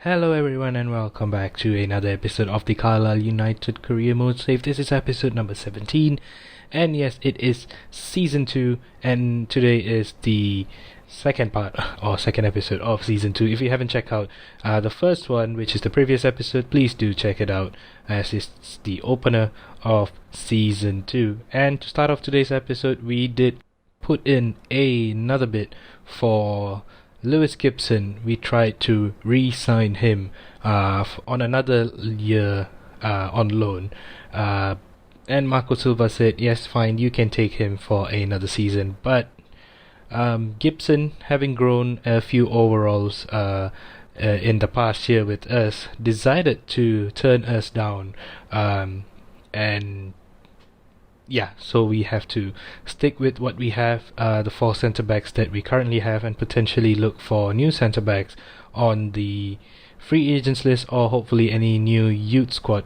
Hello everyone and welcome back to another episode of the Carlisle United Career Mode Save. This is episode number 17 and yes, it is season 2 and today is the second part or second episode of season 2. If you haven't checked out the first one, which is the previous episode, please do check it out as it's the opener of season 2. And to start off today's episode, we did put in another bid for Lewis Gibson. We tried to re-sign him on another year on loan, and Marco Silva said yes, fine, you can take him for another season. But Gibson, having grown a few overalls in the past year with us, decided to turn us down, and yeah, so we have to stick with what we have, the 4 centre backs that we currently have, and potentially look for new centre backs on the free agents list, or hopefully any new youth squad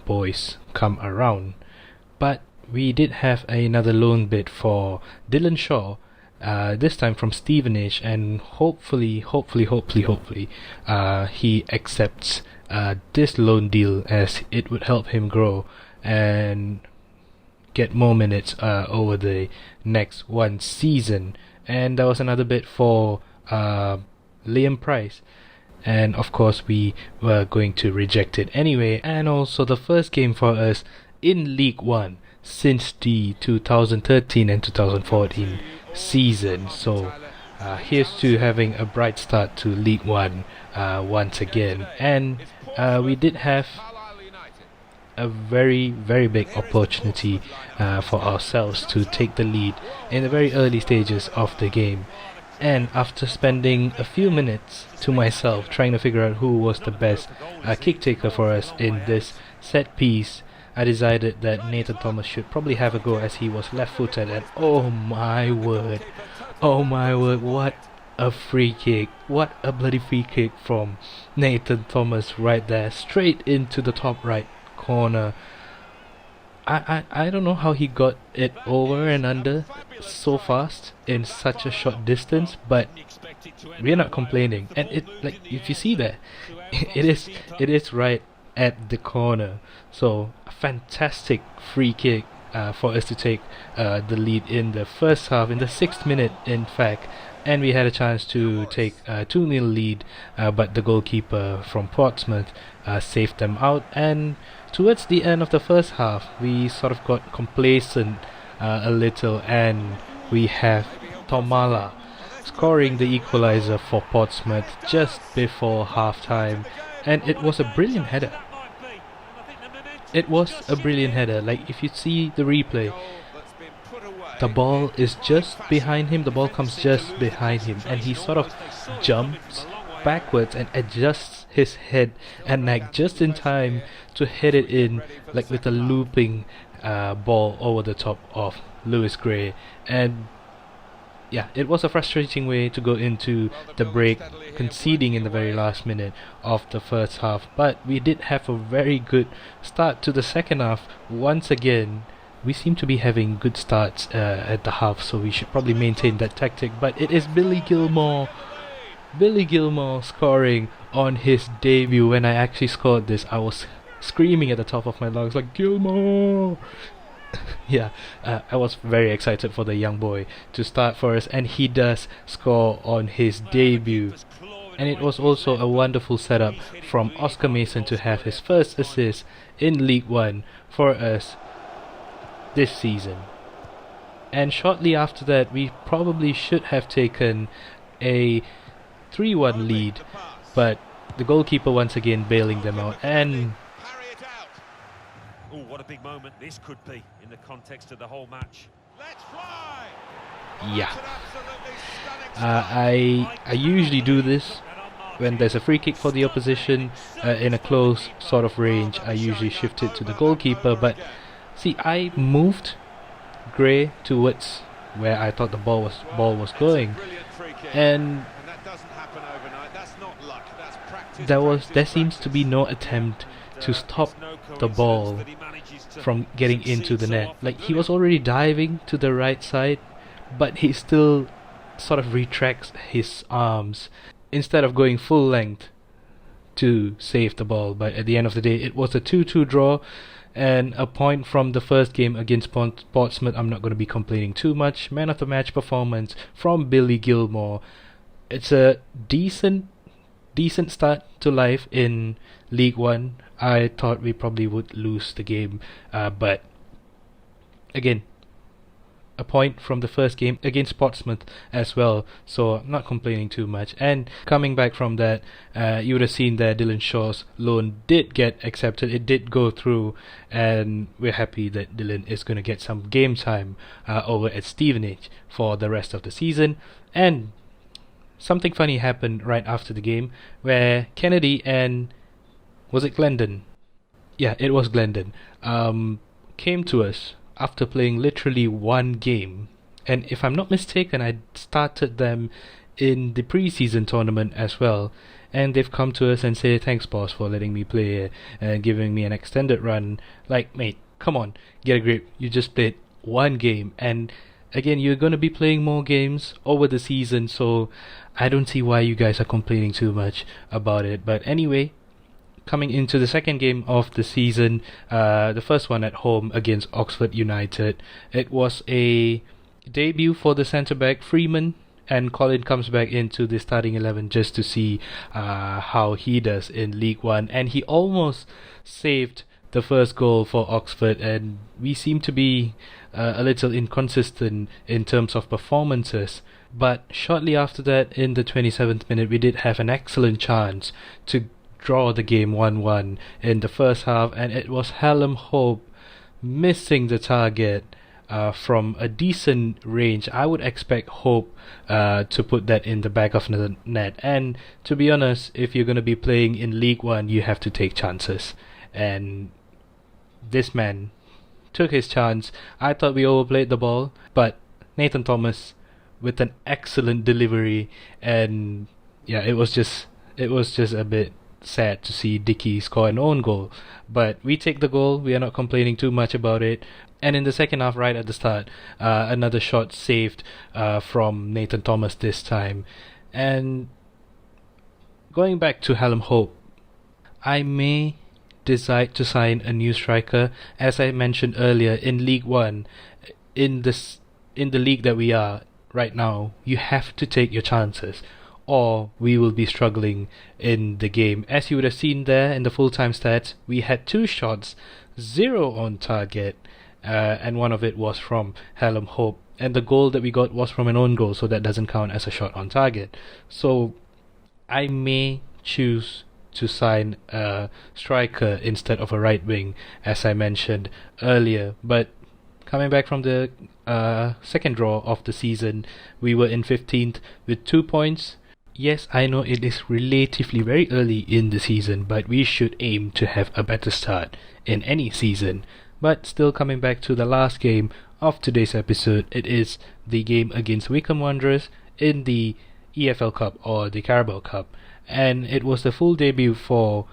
boys come around. But we did have another loan bid for Dylan Shaw, this time from Stevenage, and hopefully he accepts this loan deal, as it would help him grow and get more minutes over the next one season. And there was another bid for Liam Price, and of course we were going to reject it anyway. And also the first game for us in League 1 since the 2013 and 2014 season, so here's to having a bright start to League 1 once again. And we did have a very big opportunity for ourselves to take the lead in the very early stages of the game, and after spending a few minutes to myself trying to figure out who was the best kick taker for us in this set piece, I decided that Nathan Thomas should probably have a go, as he was left-footed, and oh my word, what a free kick, what a bloody free kick from Nathan Thomas right there, straight into the top right corner. I don't know how he got it over and under so fast in such a short distance, but we're not complaining. And it, like, if you see that, it is right at the corner. So a fantastic free kick for us to take the lead in the first half, in the 6th minute in fact, and we had a chance to take a 2-0 lead, but the goalkeeper from Portsmouth saved them out. And towards the end of the first half, we sort of got complacent a little, and we have Tomala scoring the equalizer for Portsmouth just before half time. And it was a brilliant header. Like, if you see the replay, the ball is just behind him, the ball comes just behind him, and he sort of jumps backwards and adjusts his head and neck just in time to hit it in, like, with a looping ball over the top of Lewis Gray. And yeah, it was a frustrating way to go into the break, conceding in the very last minute of the first half. But we did have a very good start to the second half. Once again, we seem to be having good starts at the half, so we should probably maintain that tactic. But it is Billy Gilmore scoring on his debut. When I actually scored this, I was screaming at the top of my lungs, like, Gilmore! Yeah, I was very excited for the young boy to start for us, and he does score on his debut. And it was also a wonderful setup from Oscar Mason to have his first assist in League 1 for us this season. And shortly after that, we probably should have taken a 3-1 lead, but the goalkeeper once again bailing them out. And oh, what a big moment this could be in the context of the whole match. Let's fly! Yeah, I usually do this when there's a free kick for the opposition in a close sort of range. I usually shift it to the goalkeeper, but see, I moved Gray towards where I thought the ball was going, and there seems to be no attempt to stop the ball from getting into the net. Like, he was already diving to the right side, but he still sort of retracts his arms instead of going full length to save the ball, but at the end of the day, it was a 2-2 draw. And a point from the first game against Portsmouth, I'm not going to be complaining too much. Man of the match performance from Billy Gilmore. It's a decent start to life in League One. I thought we probably would lose the game, but again, a point from the first game against Portsmouth as well, so I'm not complaining too much. And coming back from that, you would have seen that Dylan Shaw's loan did get accepted, it did go through, and we're happy that Dylan is going to get some game time over at Stevenage for the rest of the season. And something funny happened right after the game, where Kennedy and, was it Glendon? Yeah, it was Glendon, came to us after playing literally one game. And if I'm not mistaken, I started them in the pre-season tournament as well. And they've come to us and say, thanks boss for letting me play and giving me an extended run. Like, mate, come on, get a grip. You just played one game. And again, you're going to be playing more games over the season, so I don't see why you guys are complaining too much about it. But anyway, coming into the second game of the season, the first one at home against Oxford United, it was a debut for the centre-back Freeman, and Colin comes back into the starting 11 just to see how he does in League One, and he almost saved the first goal for Oxford, and we seem to be a little inconsistent in terms of performances. But shortly after that, in the 27th minute, we did have an excellent chance to draw the game 1-1 in the first half, and it was Hallam Hope missing the target from a decent range. I would expect Hope to put that in the back of the net, and to be honest, if you're going to be playing in League One, you have to take chances, and this man took his chance. I thought we overplayed the ball, but Nathan Thomas with an excellent delivery, and yeah, it was just a bit sad to see Dickey score an own goal, but we take the goal. We are not complaining too much about it. And in the second half, right at the start, another shot saved from Nathan Thomas this time. And going back to Hallam Hope, I may decide to sign a new striker. As I mentioned earlier, in League One, in the league that we are right now, you have to take your chances, or we will be struggling in the game. As you would have seen there in the full-time stats, we had 2 shots, 0 on target, and one of it was from Hallam Hope, and the goal that we got was from an own goal, so that doesn't count as a shot on target. So I may choose to sign a striker instead of a right wing, as I mentioned earlier. But coming back from the second draw of the season, we were in 15th with 2 points. Yes, I know it is relatively very early in the season, but we should aim to have a better start in any season. But still, coming back to the last game of today's episode, it is the game against Wycombe Wanderers in the EFL Cup, or the Carabao Cup, and it was the full debut for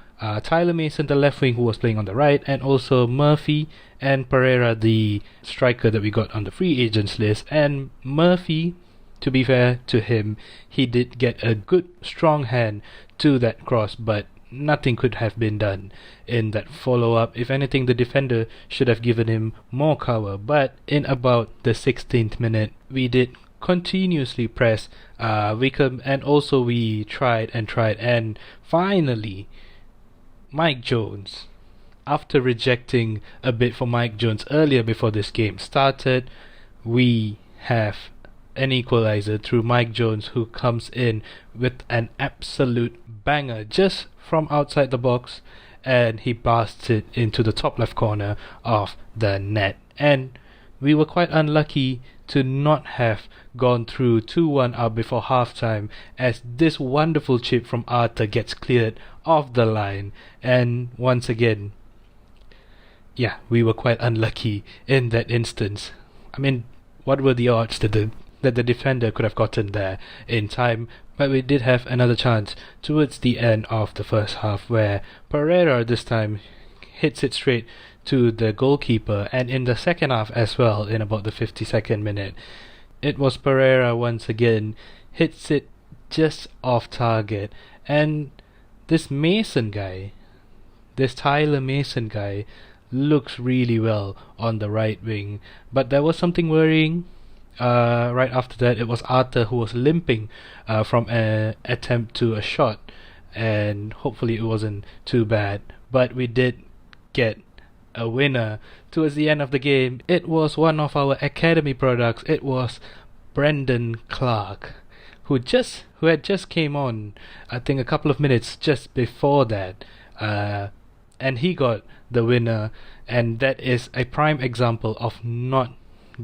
Tyler Mason, the left wing, who was playing on the right, and also Murphy and Pereira, the striker that we got on the free agents list. And Murphy, to be fair to him, he did get a good strong hand to that cross, but nothing could have been done in that follow-up. If anything, the defender should have given him more cover. But in about the 16th minute, we did continuously press Wycombe, and also we tried, and finally Mike Jones, after rejecting a bid for Mike Jones earlier before this game started, we have an equalizer through Mike Jones, who comes in with an absolute banger just from outside the box, and he blasts it into the top left corner of the net. And we were quite unlucky to not have gone through 2-1 up before halftime, as this wonderful chip from Arthur gets cleared off the line. And once again, yeah, we were quite unlucky in that instance. I mean, what were the odds that the defender could have gotten there in time? But we did have another chance towards the end of the first half, where Pereira this time hits it straight to the goalkeeper, and in the second half as well, in about the 52nd minute, it was Pereira once again hits it just off target. And this Mason guy, this Tyler Mason guy, looks really well on the right wing, but there was something worrying. Right after that, it was Arthur who was limping from an attempt to a shot, and hopefully it wasn't too bad. But we did get a winner towards the end of the game. It was one of our academy products. It was Brendan Clark, who had just came on, I think a couple of minutes just before that, and he got the winner. And that is a prime example of not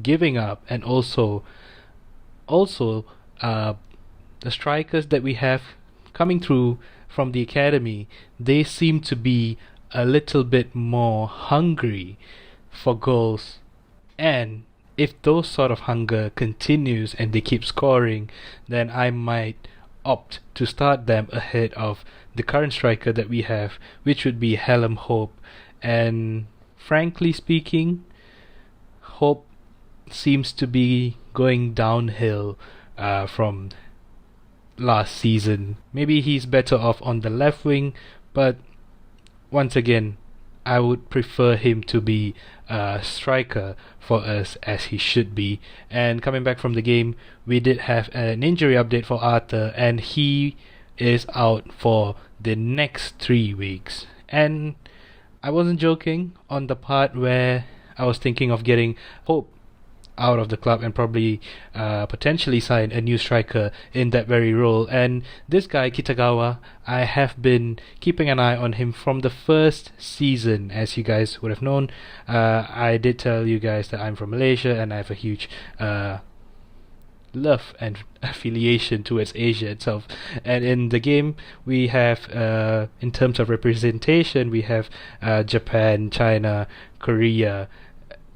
giving up. And also the strikers that we have coming through from the academy, they seem to be a little bit more hungry for goals. And if those sort of hunger continues and they keep scoring, then I might opt to start them ahead of the current striker that we have, which would be Hallam Hope. And frankly speaking, Hope seems to be going downhill from last season. Maybe he's better off on the left wing, but once again, I would prefer him to be a striker for us, as he should be. And coming back from the game, we did have an injury update for Arthur, and he is out for the next 3 weeks. And I wasn't joking on the part where I was thinking of getting Hope out of the club and probably potentially sign a new striker in that very role. And this guy Kitagawa, I have been keeping an eye on him from the first season. As you guys would have known, I did tell you guys that I'm from Malaysia and I have a huge love and affiliation towards Asia itself. And in the game we have, in terms of representation, we have Japan, China, Korea,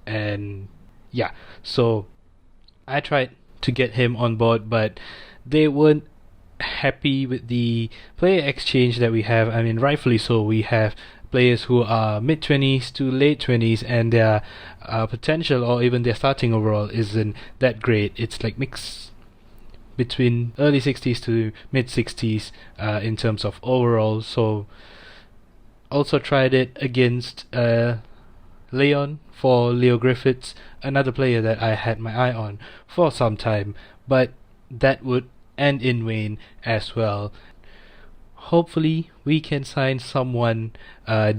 and yeah, so I tried to get him on board, but they weren't happy with the player exchange that we have. I mean, rightfully so. We have players who are mid-20s to late 20s, and their potential or even their starting overall isn't that great. It's like mix between early 60s to mid 60s in terms of overall. So also tried it against Leon for Leo Griffiths, another player that I had my eye on for some time, but that would end in vain as well. Hopefully we can sign someone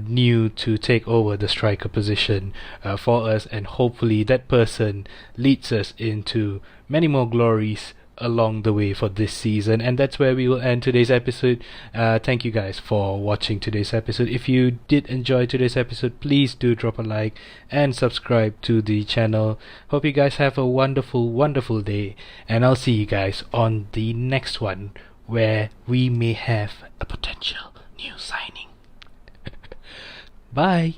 new to take over the striker position for us, and hopefully that person leads us into many more glories along the way for this season. And that's where we will end today's episode. Thank you guys for watching today's episode. If you did enjoy today's episode, please do drop a like and subscribe to the channel. Hope you guys have a wonderful day, and I'll see you guys on the next one, where we may have a potential new signing. Bye.